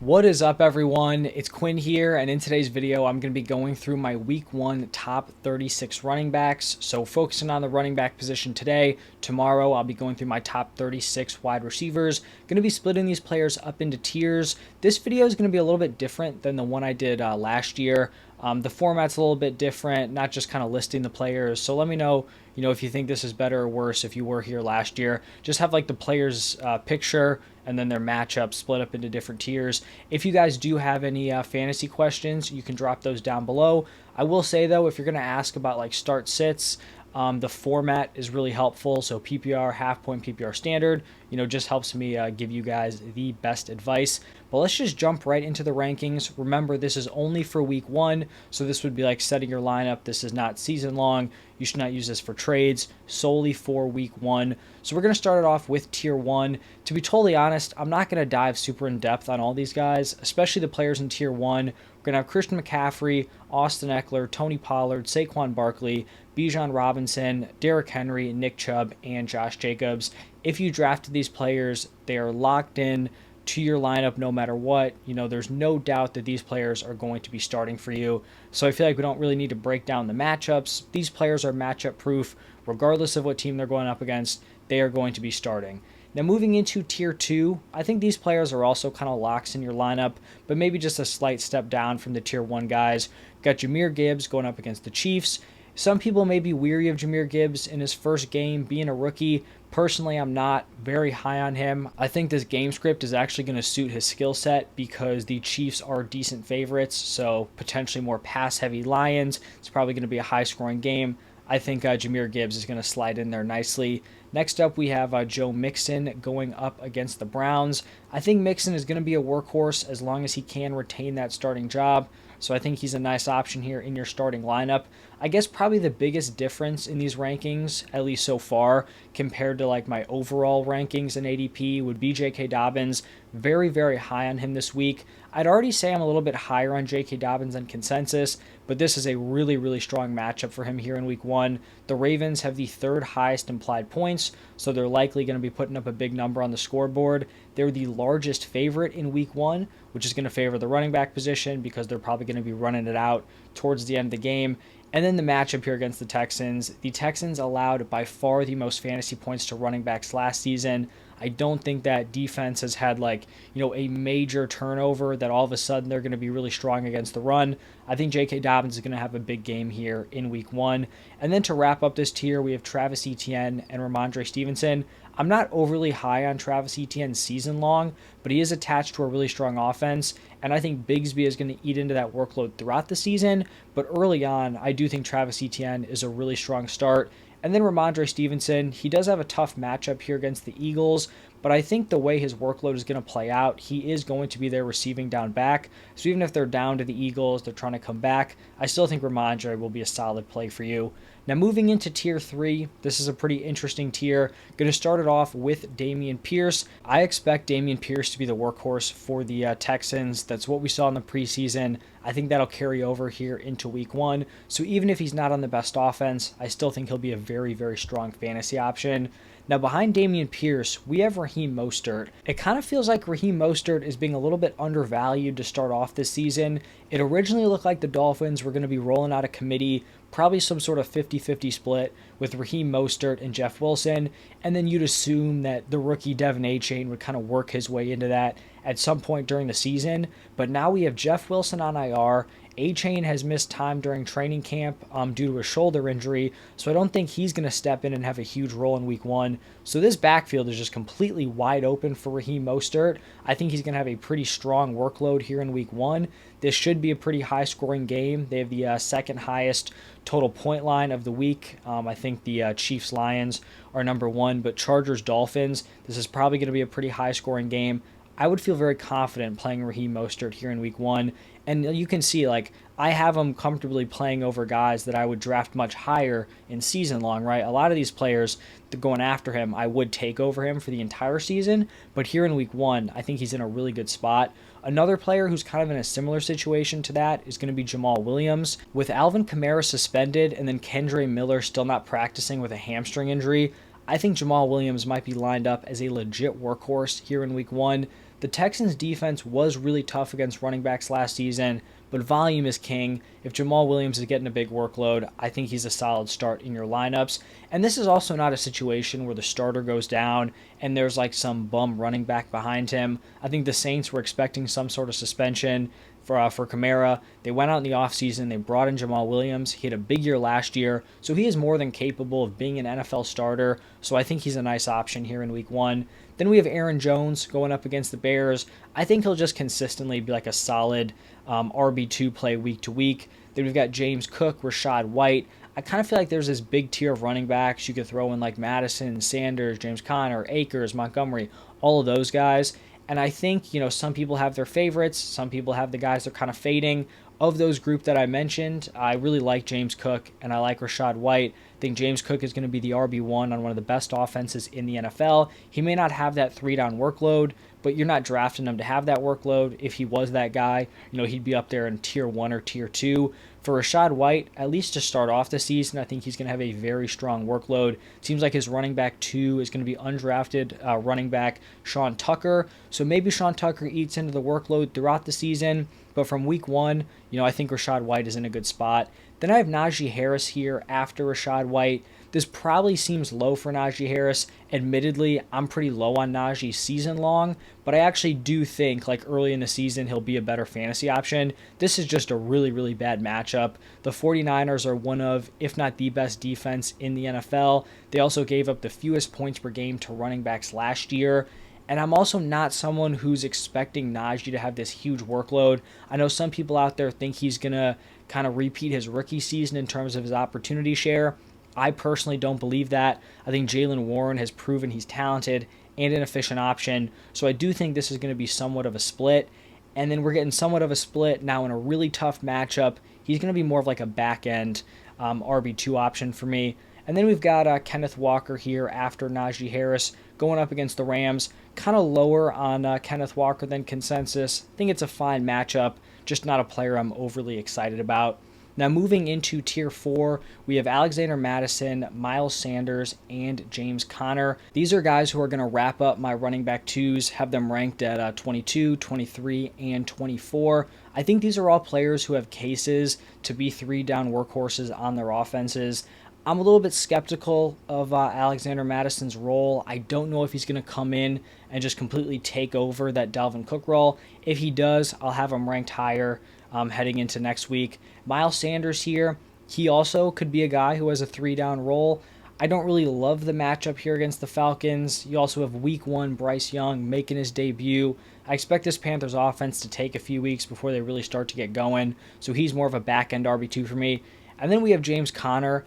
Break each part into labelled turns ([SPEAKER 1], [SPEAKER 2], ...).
[SPEAKER 1] What is up, everyone? It's Quinn here, and in today's video I'm going to be going through my week 1 top 36 running backs. So focusing on the running back position today. Tomorrow I'll be going through my top 36 wide receivers. Going to be splitting these players up into tiers. This video is going to be a little bit different than the one I did last year. The format's a little bit different, not just kind of listing the players. So let me know, if you think this is better or worse if you were here last year. Just have like the players picture and then their matchups split up into different tiers. If you guys do have any fantasy questions, you can drop those down below. I will say though, if you're going to ask about like start sits, the format is really helpful. So PPR, half point PPR standard, just helps me give you guys the best advice. But let's just jump right into the rankings. Remember, this is only for week 1. So this would be like setting your lineup. This is not season long. You should not use this for trades, solely for week 1. So we're going to start it off with tier 1. To be totally honest, I'm not going to dive super in depth on all these guys, especially the players in tier 1. We're going to have Christian McCaffrey, Austin Eckler, Tony Pollard, Saquon Barkley, Bijan Robinson, Derrick Henry, Nick Chubb, and Josh Jacobs. If you drafted these players, they are locked in to your lineup no matter what. There's no doubt that these players are going to be starting for you. So I feel like we don't really need to break down the matchups. These players are matchup proof. Regardless of what team they're going up against, they are going to be starting. Now moving into tier 2, I think these players are also kind of locks in your lineup, but maybe just a slight step down from the tier 1 guys. Got Jahmyr Gibbs going up against the Chiefs. Some people may be weary of Jahmyr Gibbs in his first game being a rookie. Personally, I'm not very high on him. I think this game script is actually going to suit his skill set because the Chiefs are decent favorites, so potentially more pass-heavy Lions. It's probably going to be a high-scoring game. I think Jahmyr Gibbs is going to slide in there nicely. Next up, we have Joe Mixon going up against the Browns. I think Mixon is going to be a workhorse as long as he can retain that starting job. So I think he's a nice option here in your starting lineup. I guess probably the biggest difference in these rankings, at least so far, compared to like my overall rankings in ADP would be J.K. Dobbins. Very, very high on him this week. I'd already say I'm a little bit higher on J.K. Dobbins than consensus, but this is a really, really strong matchup for him here in week 1. The Ravens have the 3rd highest implied points, so they're likely going to be putting up a big number on the scoreboard. They're the largest favorite in week 1, which is going to favor the running back position because they're probably going to be running it out towards the end of the game. And then the matchup here against the Texans. The Texans allowed by far the most fantasy points to running backs last season. I don't think that defense has had a major turnover that all of a sudden they're going to be really strong against the run. I think J.K. Dobbins is going to have a big game here in week 1. And then to wrap up this tier, we have Travis Etienne and Ramondre Stevenson. I'm not overly high on Travis Etienne season long, but he is attached to a really strong offense, and I think Bigsby is going to eat into that workload throughout the season, but early on, I do think Travis Etienne is a really strong start. And then Ramondre Stevenson, he does have a tough matchup here against the Eagles, but I think the way his workload is going to play out, he is going to be their receiving down back. So even if they're down to the Eagles, they're trying to come back, I still think Ramondre will be a solid play for you. Now moving into tier 3, this is a pretty interesting tier. Going to start it off with Dameon Pierce. I expect Dameon Pierce to be the workhorse for the Texans. That's what we saw in the preseason. I think that'll carry over here into week 1. So even if he's not on the best offense, I still think he'll be a very, very strong fantasy option. Now behind Dameon Pierce, we have Raheem Mostert. It kind of feels like Raheem Mostert is being a little bit undervalued to start off this season. It originally looked like the Dolphins were going to be rolling out a committee, probably some sort of 50-50 split with Raheem Mostert and Jeff Wilson, and then you'd assume that the rookie Devin Achane would kind of work his way into that at some point during the season. But now we have Jeff Wilson on IR. Achane has missed time during training camp due to a shoulder injury, so I don't think he's going to step in and have a huge role in week 1. So this backfield is just completely wide open for Raheem Mostert. I think he's going to have a pretty strong workload here in week 1. This should be a pretty high-scoring game. They have the 2nd highest total point line of the week. I think the Chiefs-Lions are number 1, but Chargers-Dolphins, this is probably going to be a pretty high-scoring game. I would feel very confident playing Raheem Mostert here in week 1. And you can see, I have him comfortably playing over guys that I would draft much higher in season long, right? A lot of these players going after him, I would take over him for the entire season. But here in week 1, I think he's in a really good spot. Another player who's kind of in a similar situation to that is going to be Jamal Williams. With Alvin Kamara suspended and then Kendre Miller still not practicing with a hamstring injury, I think Jamal Williams might be lined up as a legit workhorse here in week 1. The Texans defense was really tough against running backs last season, but volume is king. If Jamal Williams is getting a big workload, I think he's a solid start in your lineups. And this is also not a situation where the starter goes down and there's like some bum running back behind him. I think the Saints were expecting some sort of suspension for Kamara. They went out in the offseason. They brought in Jamal Williams. He had a big year last year, so he is more than capable of being an NFL starter. So I think he's a nice option here in week 1. Then we have Aaron Jones going up against the Bears. I think he'll just consistently be like a solid RB2 play week to week. Then we've got James Cook, Rachaad White. I kind of feel like there's this big tier of running backs. You could throw in like Madison, Sanders, James Conner, Akers, Montgomery, all of those guys. And I think, some people have their favorites. Some people have the guys they're kind of fading. Of those group that I mentioned, I really like James Cook and I like Rachaad White. I think James Cook is going to be the RB1 on one of the best offenses in the NFL. He may not have that 3-down workload, but you're not drafting him to have that workload. If he was that guy, he'd be up there in tier 1 or tier 2. For Rachaad White, at least to start off the season, I think he's going to have a very strong workload. Seems like his running back 2 is going to be undrafted running back Sean Tucker. So maybe Sean Tucker eats into the workload throughout the season. But from week 1, I think Rachaad White is in a good spot. Then I have Najee Harris here after Rachaad White. This probably seems low for Najee Harris. Admittedly, I'm pretty low on Najee season long, but I actually do think like early in the season he'll be a better fantasy option. This is just a really, really bad matchup. The 49ers are one of, if not the best defense in the NFL. They also gave up the fewest points per game to running backs last year. And I'm also not someone who's expecting Najee to have this huge workload. I know some people out there think he's going to kind of repeat his rookie season in terms of his opportunity share. I personally don't believe that. I think Jaylen Warren has proven he's talented and an efficient option. So I do think this is going to be somewhat of a split. And then we're getting somewhat of a split now in a really tough matchup. He's going to be more of like a back-end RB2 option for me. And then we've got Kenneth Walker here after Najee Harris going up against the Rams. Kind of lower on Kenneth Walker than consensus. I think it's a fine matchup, just not a player I'm overly excited about. Now moving into tier 4, we have Alexander Madison, Miles Sanders, and James Conner. These are guys who are going to wrap up my running back 2s, have them ranked at 22, 23, and 24. I think these are all players who have cases to be 3-down workhorses on their offenses. I'm a little bit skeptical of Alexander Madison's role. I don't know if he's going to come in and just completely take over that Dalvin Cook role. If he does, I'll have him ranked higher heading into next week. Miles Sanders here, he also could be a guy who has a 3-down role. I don't really love the matchup here against the Falcons. You also have week 1 Bryce Young making his debut. I expect this Panthers offense to take a few weeks before they really start to get going, so he's more of a back-end RB2 for me. And then we have James Conner.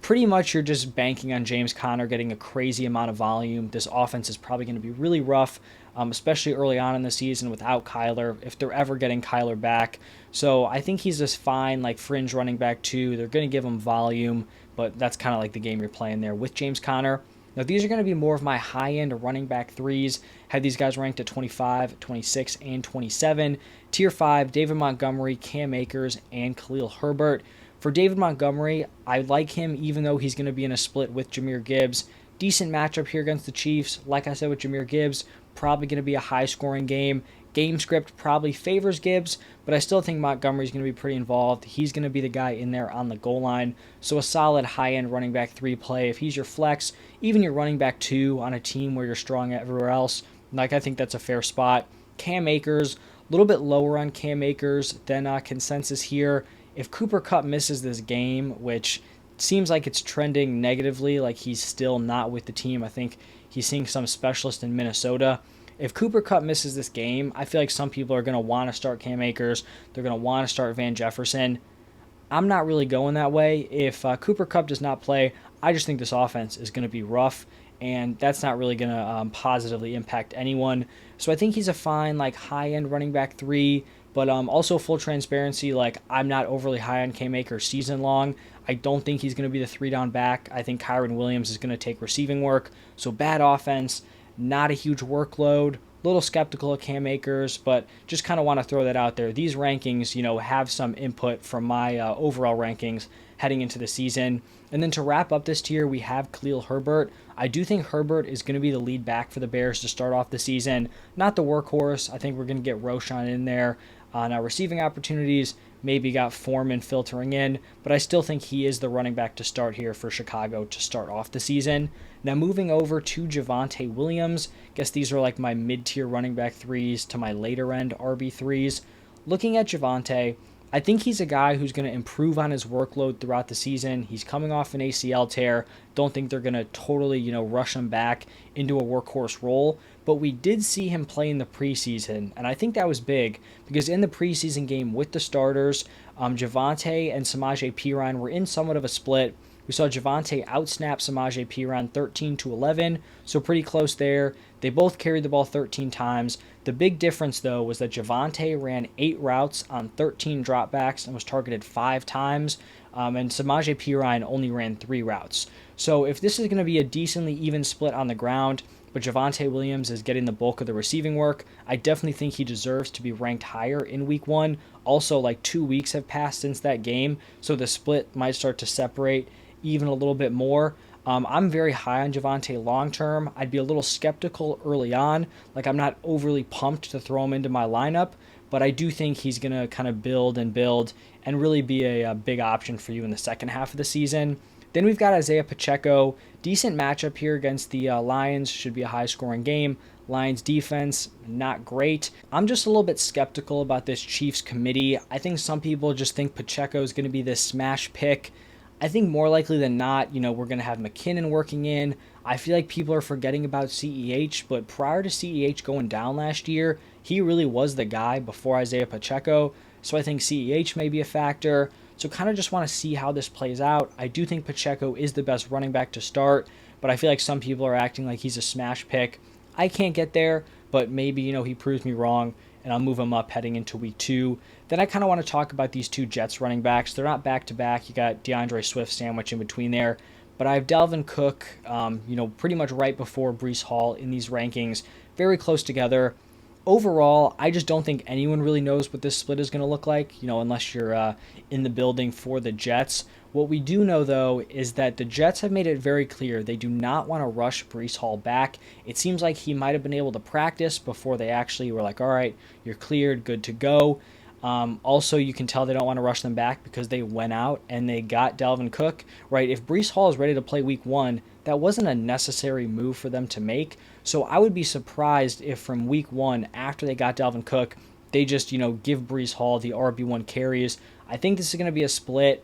[SPEAKER 1] Pretty much you're just banking on James Conner getting a crazy amount of volume. This offense is probably going to be really rough, especially early on in the season without Kyler, if they're ever getting Kyler back. So I think he's just fine, like fringe running back 2. They're going to give him volume, but that's kind of like the game you're playing there with James Conner. Now these are going to be more of my high-end running back 3s. Have these guys ranked at 25, 26, and 27. Tier 5, David Montgomery, Cam Akers, and Khalil Herbert. For David Montgomery, I like him even though he's going to be in a split with Jahmyr Gibbs. Decent matchup here against the Chiefs. Like I said with Jahmyr Gibbs, probably going to be a high-scoring game. Game script probably favors Gibbs, but I still think Montgomery's going to be pretty involved. He's going to be the guy in there on the goal line. So a solid high-end running back 3 play. If he's your flex, even your running back 2 on a team where you're strong everywhere else, I think that's a fair spot. Cam Akers, a little bit lower on Cam Akers than consensus here. If Cooper Kupp misses this game, which seems like it's trending negatively, like he's still not with the team. I think he's seeing some specialist in Minnesota. If Cooper Kupp misses this game, I feel like some people are going to want to start Cam Akers. They're going to want to start Van Jefferson. I'm not really going that way. If Cooper Kupp does not play, I just think this offense is going to be rough, and that's not really going to positively impact anyone. So I think he's a fine, like high-end running back 3. But also full transparency, like I'm not overly high on Cam Akers season long. I don't think he's going to be the 3-down back. I think Kyren Williams is going to take receiving work. So bad offense, not a huge workload. A little skeptical of Cam Akers, but just kind of want to throw that out there. These rankings, have some input from my overall rankings heading into the season. And then to wrap up this tier, we have Khalil Herbert. I do think Herbert is going to be the lead back for the Bears to start off the season. Not the workhorse. I think we're going to get Roschon in there on receiving opportunities. Maybe got Foreman filtering in, but I still think he is the running back to start here for Chicago to start off the season. Now moving over to Javonte Williams. Guess these are like my mid-tier running back threes to my later end RB3s. Looking at Javonte, I think he's a guy who's going to improve on his workload throughout the season. He's coming off an ACL tear. Don't think they're going to totally, rush him back into a workhorse role. But we did see him play in the preseason, and I think that was big because in the preseason game with the starters, Javonte and Samaje Perine were in somewhat of a split. We saw Javonte outsnap Samaje Perine 13-11, so pretty close there. They both carried the ball 13 times. The big difference, though, was that Javonte ran 8 routes on 13 dropbacks and was targeted 5 times, and Samaje Perine only ran 3 routes. So if this is going to be a decently even split on the ground, but Javonte Williams is getting the bulk of the receiving work, I definitely think he deserves to be ranked higher in week 1. Also, like 2 weeks have passed since that game, so the split might start to separate even a little bit more. I'm very high on Javonte long term. I'd be a little skeptical early on. Like, I'm not overly pumped to throw him into my lineup, but I do think he's going to kind of build and really be a big option for you in the second half of the season. Then we've got Isaiah Pacheco. Decent matchup here against the Lions. Should be a high-scoring game. Lions defense, not great. I'm just a little bit skeptical about this Chiefs committee. I think some people just think Pacheco is going to be this smash pick. I think more likely than not, we're going to have McKinnon working in. I feel like people are forgetting about CEH, but prior to CEH going down last year, he really was the guy before Isaiah Pacheco. So I think CEH may be a factor. So kind of just want to see how this plays out. I do think Pacheco is the best running back to start, but I feel like some people are acting like he's a smash pick. I can't get there, but maybe, he proves me wrong, and I'll move him up heading into week 2. Then I kind of want to talk about these 2 Jets running backs. They're not back-to-back. You got DeAndre Swift sandwich in between there. But I have Dalvin Cook, pretty much right before Breece Hall in these rankings. Very close together. Overall, I just don't think anyone really knows what this split is going to look like, unless you're in the building for the Jets. What we do know, though, is that the Jets have made it very clear they do not want to rush Breece Hall back. It seems like he might have been able to practice before they actually were like, all right, you're cleared, good to go. Also, you can tell they don't want to rush them back because they went out and they got Dalvin Cook, right? If Breece Hall is ready to play week 1, that wasn't a necessary move for them to make. So I would be surprised if from week 1, after they got Dalvin Cook, they just, give Breece Hall the RB1 carries. I think this is going to be a split,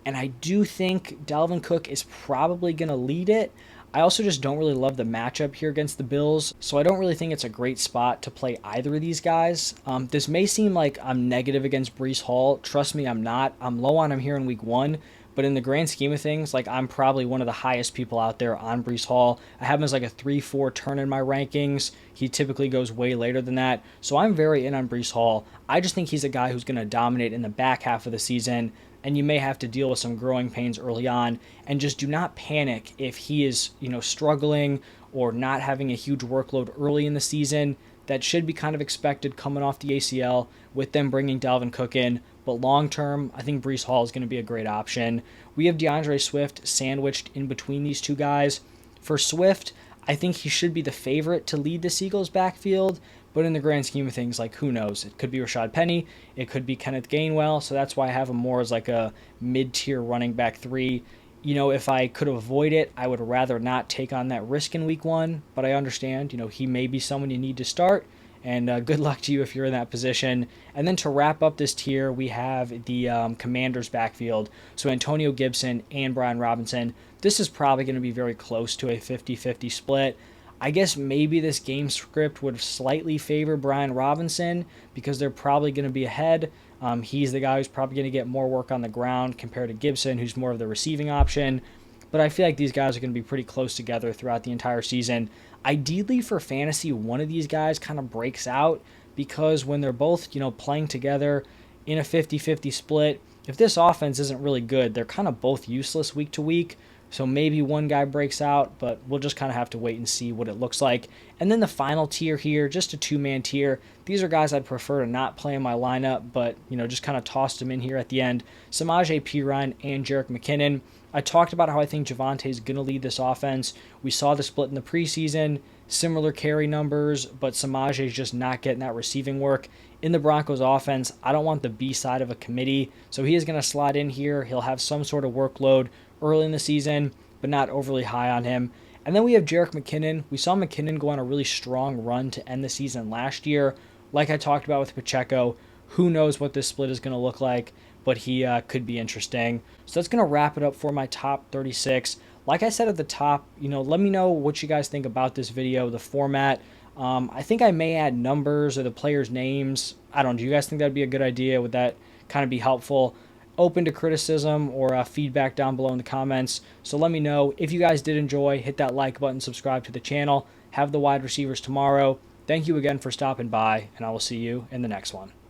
[SPEAKER 1] and I do think Dalvin Cook is probably going to lead it. I also just don't really love the matchup here against the Bills, so I don't really think it's a great spot to play either of these guys. This may seem like I'm negative against Breece Hall. Trust me, I'm not. I'm low on him here in week 1, but in the grand scheme of things, I'm probably one of the highest people out there on Breece Hall. I have him as a 3-4 turn in my rankings. He typically goes way later than that, so I'm very in on Breece Hall. I just think he's a guy who's going to dominate in the back half of the season, and you may have to deal with some growing pains early on, and just do not panic if he is, struggling or not having a huge workload early in the season. That should be kind of expected coming off the ACL with them bringing Dalvin Cook in, but long term, I think Breece Hall is going to be a great option. We have DeAndre Swift sandwiched in between these 2 guys. For Swift, I think he should be the favorite to lead the Eagles backfield, but in the grand scheme of things, who knows? It could be Rashad Penny. It could be Kenneth Gainwell. So that's why I have him more as a mid-tier running back 3. If I could avoid it, I would rather not take on that risk in week 1. But I understand, he may be someone you need to start. And good luck to you if you're in that position. And then to wrap up this tier, we have the Commanders backfield. So Antonio Gibson and Brian Robinson. This is probably going to be very close to a 50-50 split. I guess maybe this game script would slightly favor Brian Robinson because they're probably going to be ahead. He's the guy who's probably going to get more work on the ground compared to Gibson, who's more of the receiving option. But I feel like these guys are going to be pretty close together throughout the entire season. Ideally for fantasy, one of these guys kind of breaks out because when they're both, playing together in a 50-50 split, if this offense isn't really good, they're kind of both useless week to week. So maybe one guy breaks out, but we'll just kind of have to wait and see what it looks like. And then the final tier here, just a two-man tier. These are guys I'd prefer to not play in my lineup, but, just kind of tossed them in here at the end. Samaje Perine and Jerick McKinnon. I talked about how I think Javonte's going to lead this offense. We saw the split in the preseason, similar carry numbers, but Samaje's just not getting that receiving work. In the Broncos offense, I don't want the B side of a committee, so he is going to slide in here. He'll have some sort of workload early in the season, but not overly high on him. And then we have Jerick McKinnon. We saw McKinnon go on a really strong run to end the season last year. Like I talked about with Pacheco, who knows what this split is going to look like, but he could be interesting. So that's going to wrap it up for my top 36. Like I said at the top, let me know what you guys think about this video, the format. I think I may add numbers or the players' names. I don't know. Do you guys think that'd be a good idea? Would that kind of be helpful? Open to criticism or feedback down below in the comments. So let me know. If you guys did enjoy, hit that like button, subscribe to the channel. Have the wide receivers tomorrow. Thank you again for stopping by, and I will see you in the next one.